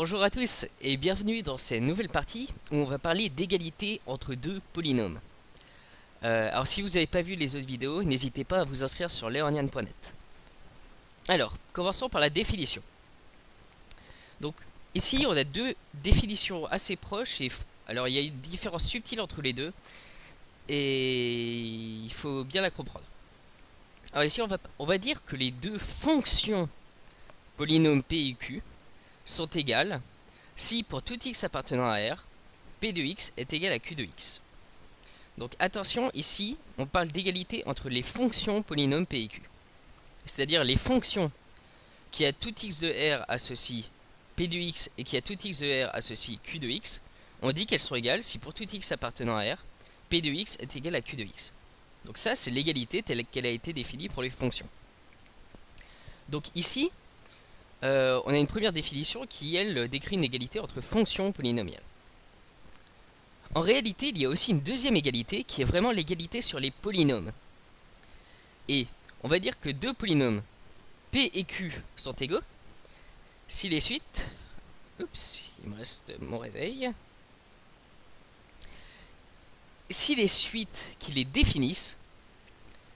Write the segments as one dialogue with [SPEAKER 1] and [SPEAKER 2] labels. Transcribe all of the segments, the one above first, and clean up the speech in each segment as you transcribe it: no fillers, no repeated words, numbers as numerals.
[SPEAKER 1] Bonjour à tous et bienvenue dans cette nouvelle partie où on va parler d'égalité entre deux polynômes. Alors si vous n'avez pas vu les autres vidéos, n'hésitez pas à vous inscrire sur leonian.net. Alors, commençons par la définition. Donc ici on a deux définitions assez proches et alors il y a une différence subtile entre les deux et il faut bien la comprendre. Alors ici on va dire que les deux fonctions polynômes P et Q sont égales si pour tout x appartenant à R, P de x est égal à Q de x. Donc attention, ici on parle d'égalité entre les fonctions polynômes P et Q. C'est-à-dire les fonctions qui à tout x de R associent P de x et qui à tout x de R associent Q de x, on dit qu'elles sont égales si pour tout x appartenant à R, P de x est égal à Q de x. Donc ça c'est l'égalité telle qu'elle a été définie pour les fonctions. Donc ici, on a une première définition qui, elle, décrit une égalité entre fonctions polynomiales. En réalité, il y a aussi une deuxième égalité qui est vraiment l'égalité sur les polynômes. Et on va dire que deux polynômes P et Q sont égaux si les suites... Oups, il me reste mon réveil. Si les suites qui les définissent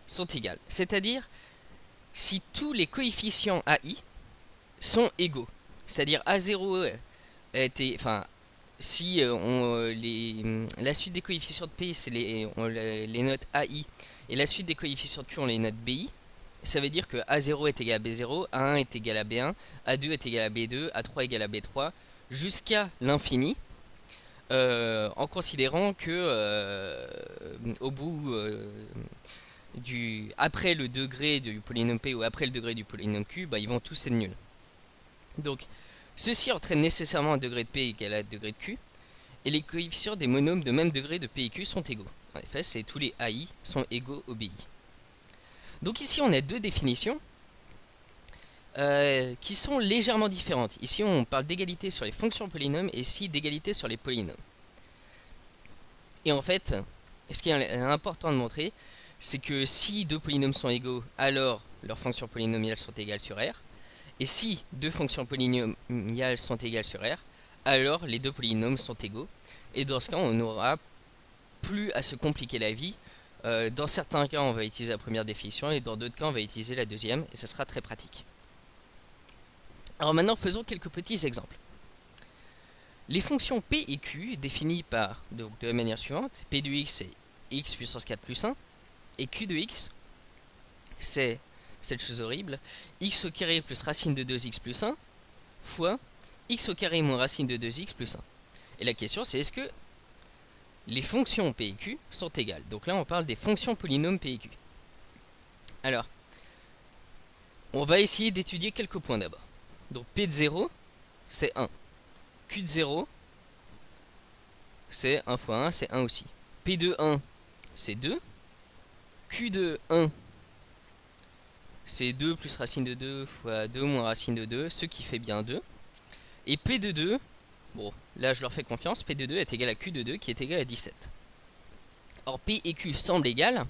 [SPEAKER 1] sont égales. C'est-à-dire si tous les coefficients AI sont égaux. C'est-à-dire A0 était, enfin, si la suite des coefficients de P, c'est les notes AI, et la suite des coefficients de Q, on les notes BI, ça veut dire que A0 est égal à B0, A1 est égal à B1, A2 est égal à B2, A3 est égal à B3, jusqu'à l'infini, en considérant que au bout après le degré du polynôme P ou après le degré du polynôme Q, bah, ils vont tous être nuls. Donc, ceci entraîne nécessairement un degré de P égal à un degré de Q, et les coefficients des monômes de même degré de P et Q sont égaux. En effet, c'est tous les AI sont égaux au BI. Donc ici, on a deux définitions qui sont légèrement différentes. Ici, on parle d'égalité sur les fonctions polynômes, et ici, d'égalité sur les polynômes. Et en fait, ce qui est important de montrer, c'est que si deux polynômes sont égaux, alors leurs fonctions polynomiales sont égales sur R. Et si deux fonctions polynomiales sont égales sur R, alors les deux polynômes sont égaux. Et dans ce cas, on n'aura plus à se compliquer la vie. Dans certains cas, on va utiliser la première définition, et dans d'autres cas, on va utiliser la deuxième, et ça sera très pratique. Alors maintenant, faisons quelques petits exemples. Les fonctions P et Q, définies par, donc, de la manière suivante, P de x c'est x puissance 4 plus 1, et Q de x c'est cette chose horrible, x au carré plus racine de 2x plus 1 fois x au carré moins racine de 2x plus 1. Et la question c'est est-ce que les fonctions P et Q sont égales. Donc là on parle des fonctions polynômes P et Q. Alors, on va essayer d'étudier quelques points d'abord. Donc P de 0 c'est 1. Q de 0 c'est 1 fois 1 c'est 1 aussi. P de 1 c'est 2. Q de 1 c'est 2 plus racine de 2 fois 2 moins racine de 2, ce qui fait bien 2. Et P de 2, bon, là je leur fais confiance, P de 2 est égal à Q de 2 qui est égal à 17. Or P et Q semblent égales.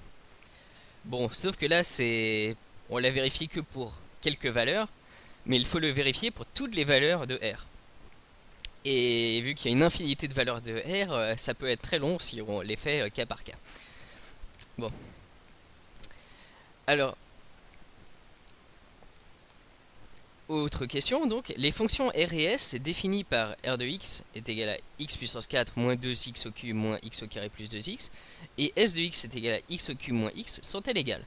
[SPEAKER 1] Bon, sauf que là c'est... on l'a vérifié que pour quelques valeurs, mais il faut le vérifier pour toutes les valeurs de R. Et vu qu'il y a une infinité de valeurs de R, ça peut être très long si on les fait cas par cas. Bon. Alors... autre question, donc, les fonctions R et S définies par R de x est égal à x puissance 4 moins 2x au cube moins x au carré plus 2x, et S de x est égal à x au cube moins x, sont-elles égales?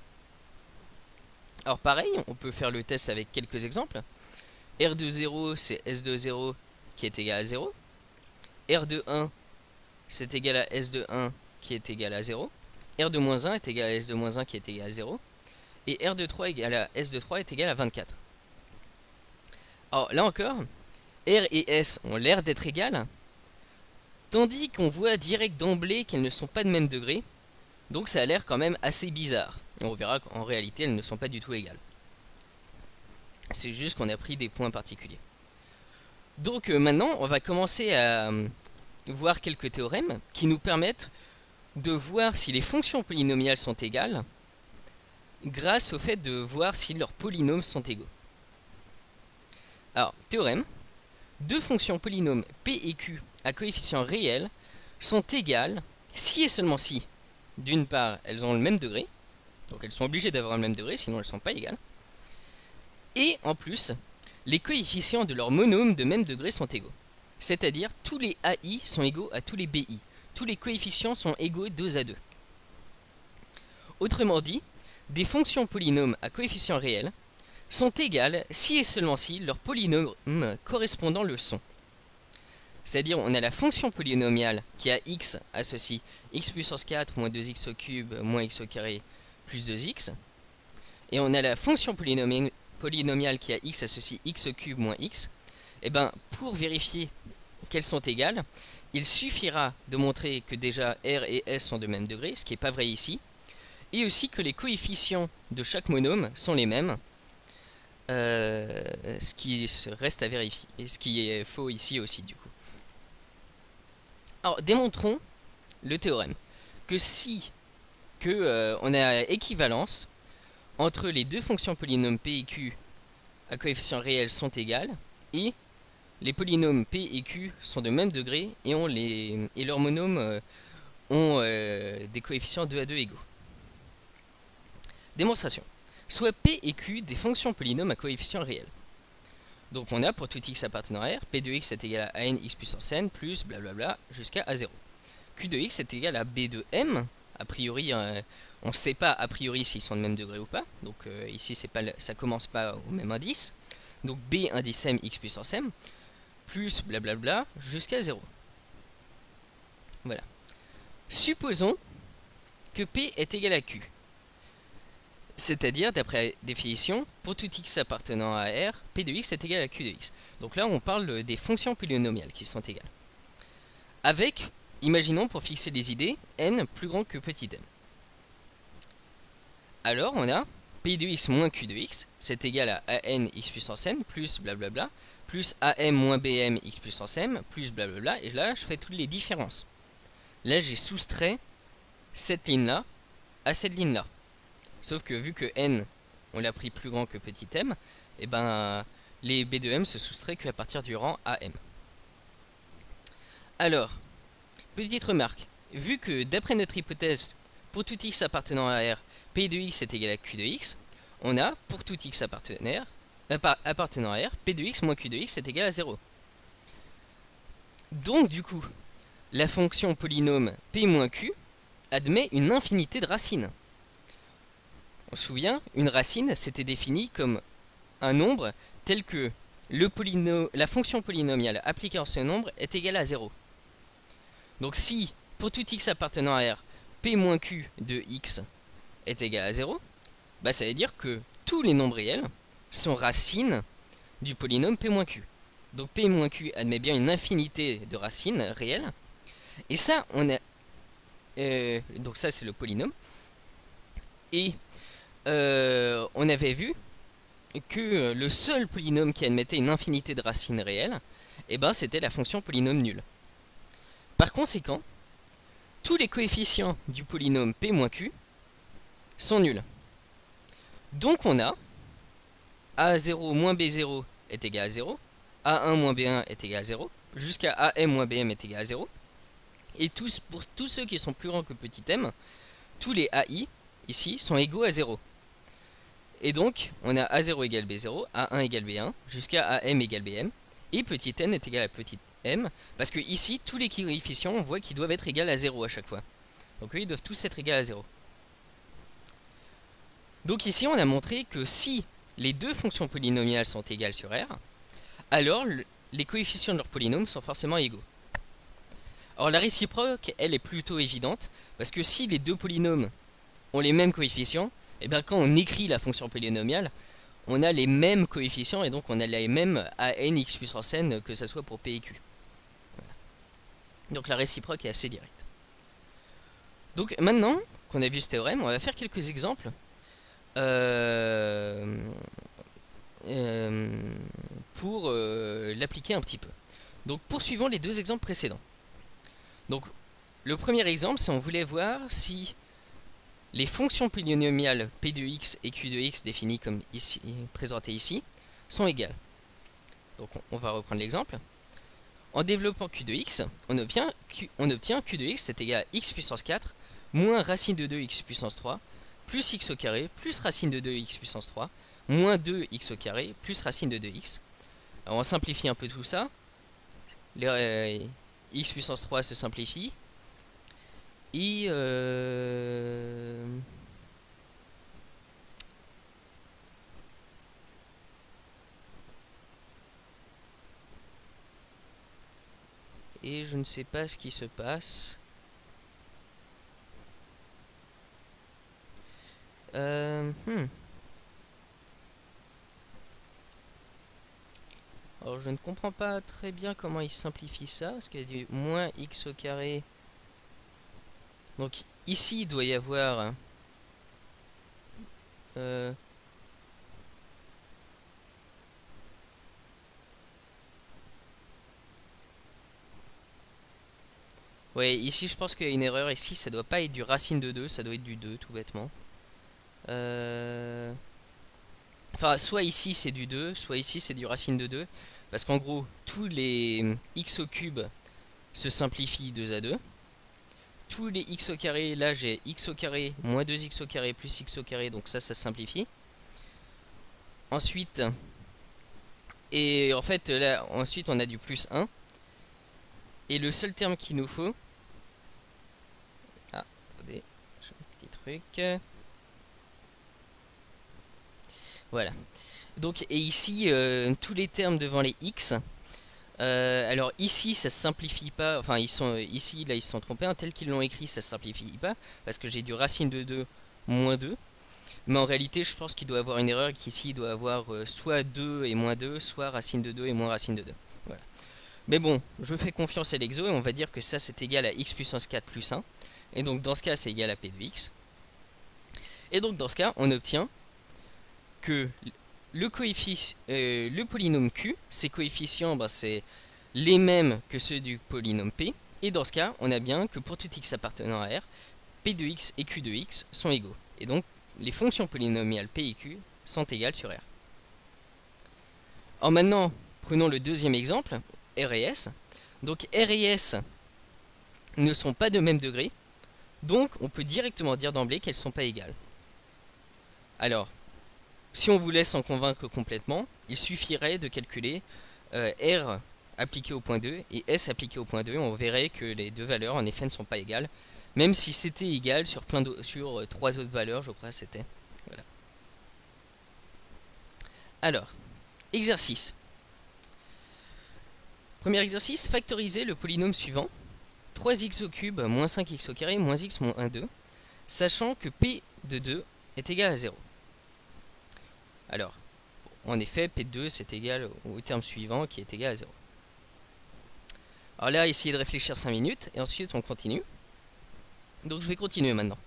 [SPEAKER 1] Alors pareil, on peut faire le test avec quelques exemples. R de 0 c'est S de 0 qui est égal à 0. R de 1 c'est égal à S de 1 qui est égal à 0. R de moins 1 est égal à S de moins 1 qui est égal à 0. Et R de 3 égal à S de 3 est égal à 24. Alors là encore, R et S ont l'air d'être égales, tandis qu'on voit direct d'emblée qu'elles ne sont pas de même degré, donc ça a l'air quand même assez bizarre. Et on verra qu'en réalité elles ne sont pas du tout égales. C'est juste qu'on a pris des points particuliers. Donc maintenant on va commencer à voir quelques théorèmes qui nous permettent de voir si les fonctions polynomiales sont égales grâce au fait de voir si leurs polynômes sont égaux. Alors, théorème. deux fonctions polynômes P et Q à coefficient réel sont égales si et seulement si, d'une part, elles ont le même degré, donc elles sont obligées d'avoir le même degré, sinon elles ne sont pas égales, et en plus, les coefficients de leurs monômes de même degré sont égaux. C'est-à-dire, tous les AI sont égaux à tous les BI. Tous les coefficients sont égaux 2 à 2. Autrement dit, des fonctions polynômes à coefficient réel sont égales si et seulement si leurs polynômes correspondants le sont. C'est-à-dire, on a la fonction polynomiale qui a x associe x puissance 4 moins 2x au cube moins x au carré plus 2x. Et on a la fonction polynomiale qui a x associe x au cube moins x. Et bien, pour vérifier qu'elles sont égales, il suffira de montrer que déjà R et S sont de même degré, ce qui n'est pas vrai ici, et aussi que les coefficients de chaque monôme sont les mêmes, ce qui reste à vérifier, et ce qui est faux ici aussi du coup. Alors, démontrons le théorème, que si on a équivalence entre les deux fonctions polynômes P et Q à coefficient réel sont égales, et les polynômes P et Q sont de même degré et leurs monômes ont des coefficients 2 à 2 égaux. Démonstration. Soit P et Q des fonctions polynômes à coefficient réel. Donc on a pour tout x appartenant à R, P de x est égal à n x puissance n plus blablabla jusqu'à A0. Q de x est égal à B de m. A priori, on ne sait pas a priori s'ils sont de même degré ou pas. Donc ici, ça commence pas au même indice. Donc B indice m x puissance m plus blablabla jusqu'à 0. Voilà. Supposons que P est égal à Q. C'est-à-dire, d'après la définition, pour tout x appartenant à R, P de x est égal à Q de x. Donc là, on parle des fonctions polynomiales qui sont égales. Avec, imaginons pour fixer les idées, n plus grand que petit m. Alors, on a P de x moins Q de x, c'est égal à an x puissance n plus blablabla, plus am moins bm x puissance m, plus blablabla, et là, je fais toutes les différences. Là, j'ai soustrait cette ligne-là à cette ligne-là. Sauf que vu que n, on l'a pris plus grand que petit m, et ben les b de m se soustraient qu'à partir du rang am. Alors, petite remarque, vu que d'après notre hypothèse, pour tout x appartenant à R, P de x est égal à Q de x, on a, pour tout x appartenant à R, P de x moins Q de x est égal à 0. Donc du coup, la fonction polynôme P moins Q admet une infinité de racines. On se souvient, une racine, c'était défini comme un nombre tel que la fonction polynomiale appliquée en ce nombre est égale à 0. Donc si, pour tout x appartenant à R, P moins Q de x est égal à 0, bah ça veut dire que tous les nombres réels sont racines du polynôme P moins Q. Donc P moins Q admet bien une infinité de racines réelles. Et ça, donc ça c'est le polynôme. Et on avait vu que le seul polynôme qui admettait une infinité de racines réelles, et ben c'était la fonction polynôme nulle. Par conséquent, tous les coefficients du polynôme P moins Q sont nuls. Donc on a A0 moins B0 est égal à 0, A1 moins B1 est égal à 0, jusqu'à AM moins BM est égal à 0. Et pour tous ceux qui sont plus grands que petit m, tous les AI ici sont égaux à 0. Et donc, on a A0 égale B0, A1 égale B1, jusqu'à AM égale BM, et petit n est égal à petit m, parce que ici, tous les coefficients, on voit qu'ils doivent être égaux à 0 à chaque fois. Donc eux, ils doivent tous être égaux à 0. Donc ici, on a montré que si les deux fonctions polynomiales sont égales sur R, alors les coefficients de leur polynôme sont forcément égaux. Alors la réciproque, elle est plutôt évidente, parce que si les deux polynômes ont les mêmes coefficients, et bien quand on écrit la fonction polynomiale, on a les mêmes coefficients et donc on a les mêmes an x puissance n que ce soit pour P et Q. Voilà. Donc la réciproque est assez directe. Donc maintenant qu'on a vu ce théorème, on va faire quelques exemples pour l'appliquer un petit peu. Donc poursuivons les deux exemples précédents. Donc le premier exemple, c'est on voulait voir si les fonctions polynomiales P de x et Q de x définies comme ici, présentées ici, sont égales. Donc on va reprendre l'exemple. En développant q de x, on obtient q de x c'est égal à x puissance 4 moins racine de 2x puissance 3 plus x au carré plus racine de 2x puissance 3 moins 2x au carré plus racine de 2x. Alors on simplifie un peu tout ça. X puissance 3 se simplifie. Et je ne sais pas ce qui se passe. Alors je ne comprends pas très bien comment il simplifie ça, parce qu'il y a du moins x au carré. Donc ici il doit y avoir ouais, ici je pense qu'il y a une erreur. Ici ça doit pas être du racine de 2, ça doit être du 2 tout bêtement. Enfin, soit ici c'est du 2, soit ici c'est du racine de 2. Parce qu'en gros, tous les x au cube se simplifient 2 à 2. Tous les x au carré, là j'ai x au carré moins 2x au carré plus x au carré, donc ça se simplifie. Ensuite, et en fait là, ensuite on a du plus 1. Et le seul terme qu'il nous faut... Ah, attendez, j'ai un petit truc... Voilà. Donc, et ici, tous les termes devant les x. Alors ici, ça se simplifie pas. Enfin, ici, là, ils se sont trompés. Hein, tel qu'ils l'ont écrit, ça se simplifie pas. Parce que j'ai du racine de 2 moins 2. Mais en réalité, je pense qu'il doit avoir une erreur. Qu'ici, il doit avoir soit 2 et moins 2, soit racine de 2 et moins racine de 2. Voilà. Mais bon, je fais confiance à l'exo. Et on va dire que ça, c'est égal à x puissance 4 plus 1. Et donc, dans ce cas, c'est égal à p de x. Et donc, dans ce cas, on obtient que le polynôme q, ses coefficients, bah, c'est les mêmes que ceux du polynôme p. Et dans ce cas, on a bien que pour tout x appartenant à R, p de x et q de x sont égaux. Et donc, les fonctions polynomiales p et q sont égales sur R. Alors maintenant, prenons le deuxième exemple, R et S. Donc R et S ne sont pas de même degré. Donc, on peut directement dire d'emblée qu'elles ne sont pas égales. Alors, si on vous laisse en convaincre complètement, il suffirait de calculer R appliqué au point 2 et S appliqué au point 2. On verrait que les deux valeurs en effet ne sont pas égales. Même si c'était égal sur, sur 3 autres valeurs, je crois que c'était. Voilà. Alors, exercice. Premier exercice, factoriser le polynôme suivant. 3x au cube moins 5x au carré moins x moins 2, sachant que p de 2 est égal à 0. Alors, en effet, p de 2 c'est égal au terme suivant qui est égal à 0. Alors là, essayez de réfléchir 5 minutes et ensuite on continue. Donc je vais continuer maintenant.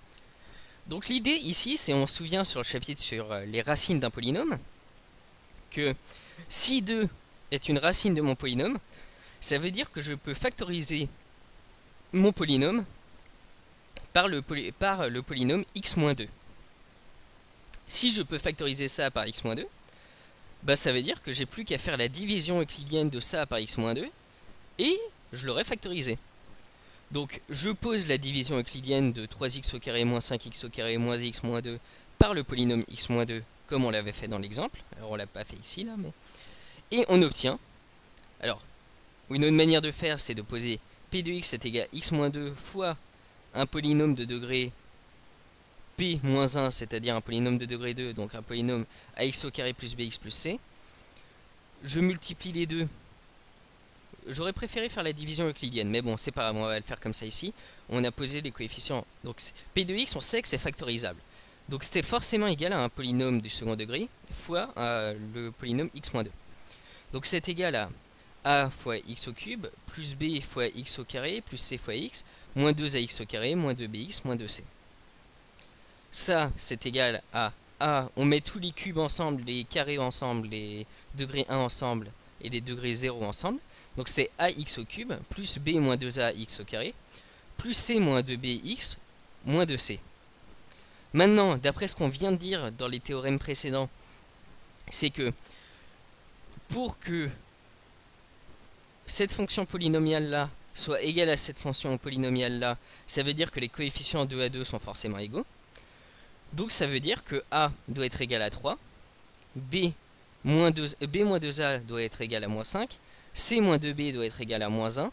[SPEAKER 1] Donc l'idée ici, c'est on se souvient sur le chapitre sur les racines d'un polynôme, que si 2 est une racine de mon polynôme, ça veut dire que je peux factoriser mon polynôme par le polynôme x-2. Si je peux factoriser ça par x-2, bah ça veut dire que j'ai plus qu'à faire la division euclidienne de ça par x-2 et je l'aurai factorisé. Donc je pose la division euclidienne de 3x au carré moins 5x au carré moins x moins 2 par le polynôme x-2 comme on l'avait fait dans l'exemple. Alors on l'a pas fait ici là, mais... Et on obtient... Alors, une autre manière de faire, c'est de poser p de x est égal à x-2 fois un polynôme de degré p-1, c'est-à-dire un polynôme de degré 2, donc un polynôme ax au carré plus bx plus c. Je multiplie les deux. J'aurais préféré faire la division euclidienne, mais bon, c'est pas grave, on va le faire comme ça ici. On a posé les coefficients. Donc p de x, on sait que c'est factorisable. Donc c'était forcément égal à un polynôme du second degré fois le polynôme x-2. Donc c'est égal à a fois x au cube plus b fois x au carré plus c fois x moins 2ax au carré moins 2bx moins 2c. Ça, c'est égal à a, on met tous les cubes ensemble, les carrés ensemble, les degrés 1 ensemble et les degrés 0 ensemble. Donc c'est ax au cube plus b moins 2ax au carré plus c moins 2bx moins 2c. Maintenant, d'après ce qu'on vient de dire dans les théorèmes précédents, c'est que pour que cette fonction polynomiale-là soit égale à cette fonction polynomiale-là, ça veut dire que les coefficients 2 à 2 sont forcément égaux. Donc ça veut dire que A doit être égal à 3, B moins 2A doit être égal à moins 5, C moins 2B doit être égal à moins 1,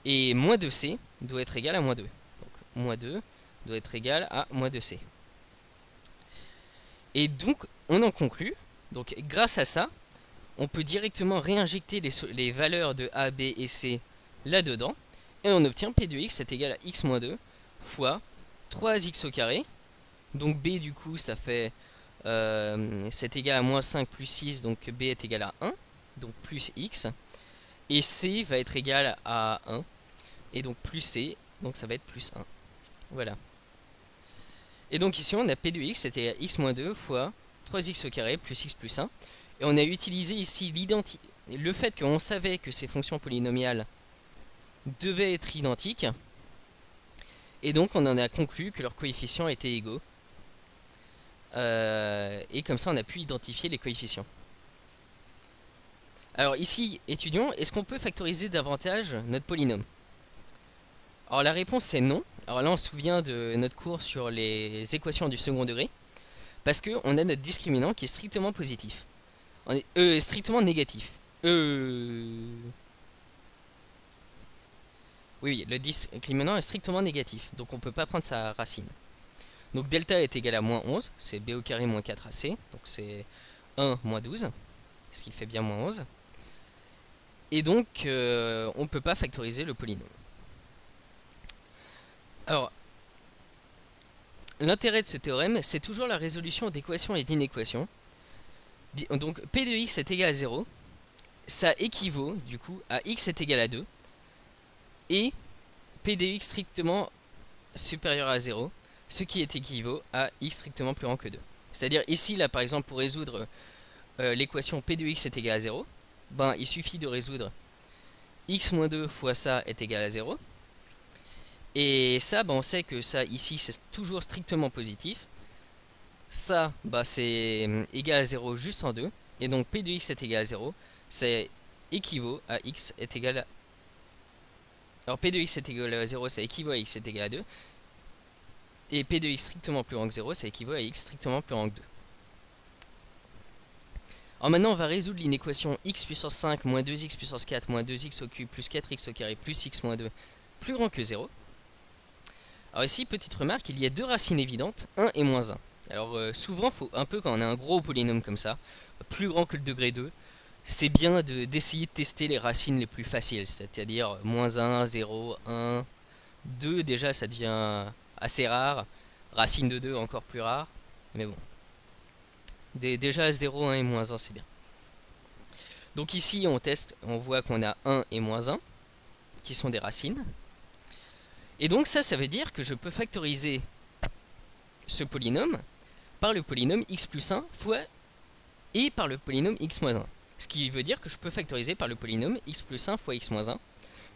[SPEAKER 1] et moins 2C doit être égal à moins 2. Donc moins 2 doit être égal à moins 2C. Et donc on en conclut, donc grâce à ça, on peut directement réinjecter les valeurs de A, B et C là-dedans, et on obtient P de x est égal à x moins 2 fois 3x au carré. Donc B du coup ça fait c'est égal à moins 5 plus 6, donc B est égal à 1, donc plus x, et C va être égal à 1, et donc plus C, donc ça va être plus 1. Voilà. Et donc ici on a P de x c'était x moins 2 fois 3x au carré plus x plus 1, et on a utilisé ici le fait qu'on savait que ces fonctions polynomiales devaient être identiques, et donc on en a conclu que leurs coefficients étaient égaux. Et comme ça on a pu identifier les coefficients. Alors ici, étudions, est-ce qu'on peut factoriser davantage notre polynôme? Alors la réponse c'est non. Alors là on se souvient de notre cours sur les équations du second degré, parce que on a notre discriminant qui est strictement positif. Strictement négatif. Oui, le discriminant est strictement négatif, donc on ne peut pas prendre sa racine. Donc delta est égal à moins 11, c'est b au carré moins 4ac, donc c'est 1 moins 12, ce qui fait bien moins 11. Et donc on ne peut pas factoriser le polynôme. Alors, l'intérêt de ce théorème, c'est toujours la résolution d'équations et d'inéquations. Donc p de x est égal à 0, ça équivaut du coup à x est égal à 2, et p de x strictement supérieur à 0, ce qui est équivaut à x strictement plus grand que 2. C'est-à-dire ici, là par exemple, pour résoudre l'équation p de x est égal à 0, ben, il suffit de résoudre x moins 2 fois ça est égal à 0. Et ça, ben, on sait que ça ici c'est toujours strictement positif. Ça, bah, c'est égal à 0 juste en 2. Et donc p de x est égal à 0, c'est équivaut à x est égal à... Alors p de x est égal à 0, ça équivaut à x est égal à 2. Et p de x strictement plus grand que 0, ça équivaut à x strictement plus grand que 2. Alors maintenant, on va résoudre l'inéquation x puissance 5 moins 2x puissance 4 moins 2x au cube plus 4x au carré plus x moins 2 plus grand que 0. Alors ici, petite remarque, il y a deux racines évidentes, 1 et moins 1. Alors souvent, faut un peu quand on a un gros polynôme comme ça, plus grand que le degré 2, c'est bien d'essayer de tester les racines les plus faciles, c'est-à-dire moins 1, 0, 1, 2, déjà ça devient assez rare, racine de 2 encore plus rare, mais bon. Déjà 0, 1 et moins 1 c'est bien. Donc ici on teste, on voit qu'on a 1 et moins 1, qui sont des racines. Et donc ça veut dire que je peux factoriser ce polynôme par le polynôme x plus 1 fois et par le polynôme x moins 1. Ce qui veut dire que je peux factoriser par le polynôme x plus 1 fois x moins 1.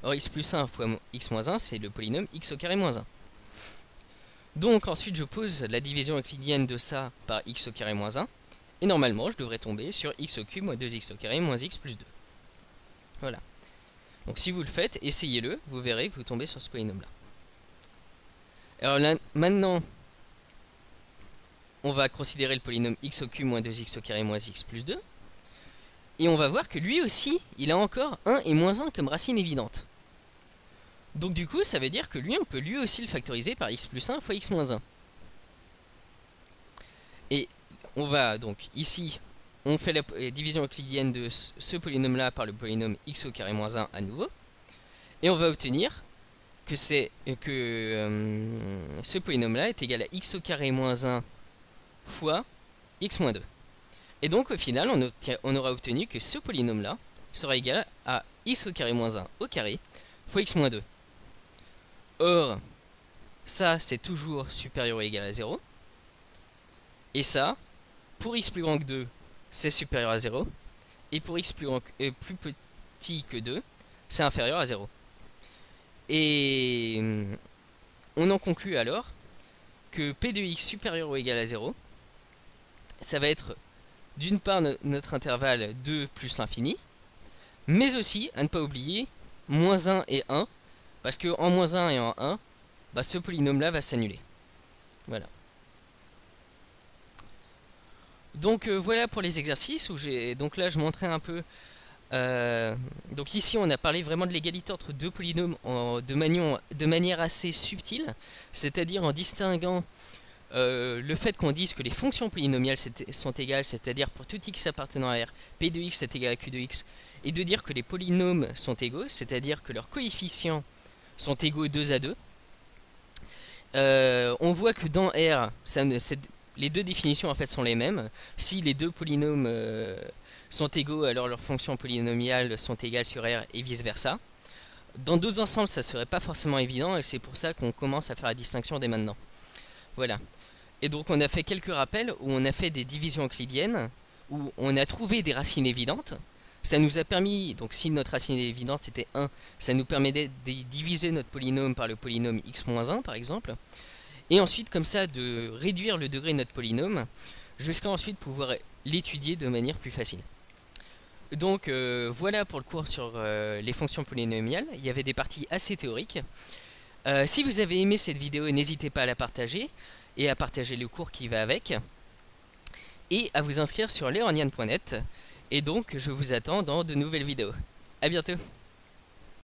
[SPEAKER 1] Or x plus 1 fois x moins 1 c'est le polynôme x au carré moins 1. Donc ensuite je pose la division euclidienne de ça par x au carré moins 1. Et normalement je devrais tomber sur x au cube moins 2x au carré moins x plus 2. Voilà. Donc si vous le faites, essayez-le, vous verrez que vous tombez sur ce polynôme là. Alors là, maintenant, on va considérer le polynôme x au cube moins 2x au carré moins x plus 2. Et on va voir que lui aussi, il a encore 1 et moins 1 comme racine évidente. Donc du coup, ça veut dire que lui, on peut lui aussi le factoriser par x plus 1 fois x moins 1. Et on va donc ici, on fait la division euclidienne de ce polynôme-là par le polynôme x au carré moins 1 à nouveau. Et on va obtenir que ce polynôme-là est égal à x au carré moins 1 fois x moins 2. Et donc au final, on aura obtenu que ce polynôme-là sera égal à x au carré moins 1 au carré fois x moins 2. Or, ça c'est toujours supérieur ou égal à 0. Et ça, pour x plus grand que 2, c'est supérieur à 0. Et pour x plus petit que 2, c'est inférieur à 0. Et on en conclut alors que p de x supérieur ou égal à 0, ça va être d'une part notre intervalle 2 plus l'infini, Mais aussi, à ne pas oublier, moins 1 et 1, parce que en moins 1 et en 1, bah, ce polynôme-là va s'annuler. Voilà. Donc voilà pour les exercices où j'ai. Donc là je montrais un peu. Donc ici on a parlé vraiment de l'égalité entre deux polynômes de manière assez subtile, c'est-à-dire en distinguant le fait qu'on dise que les fonctions polynomiales sont égales, c'est-à-dire pour tout x appartenant à R, p de x est égal à q de x, et de dire que les polynômes sont égaux, c'est-à-dire que leurs coefficients sont égaux 2 à 2. On voit que dans R, les deux définitions en fait sont les mêmes. Si les deux polynômes sont égaux, alors leurs fonctions polynomiales sont égales sur R et vice versa. Dans d'autres ensembles, ça serait pas forcément évident et c'est pour ça qu'on commence à faire la distinction dès maintenant. Voilà. Et donc on a fait quelques rappels où on a fait des divisions euclidiennes, où on a trouvé des racines évidentes. Ça nous a permis, donc si notre racine est évidente c'était 1, ça nous permet de diviser notre polynôme par le polynôme x-1 par exemple. Et ensuite comme ça de réduire le degré de notre polynôme, jusqu'à ensuite pouvoir l'étudier de manière plus facile. Donc voilà pour le cours sur les fonctions polynomiales. Il y avait des parties assez théoriques. Si vous avez aimé cette vidéo, n'hésitez pas à la partager et à partager le cours qui va avec et à vous inscrire sur leonian.net. Et donc je vous attends dans de nouvelles vidéos. A bientôt.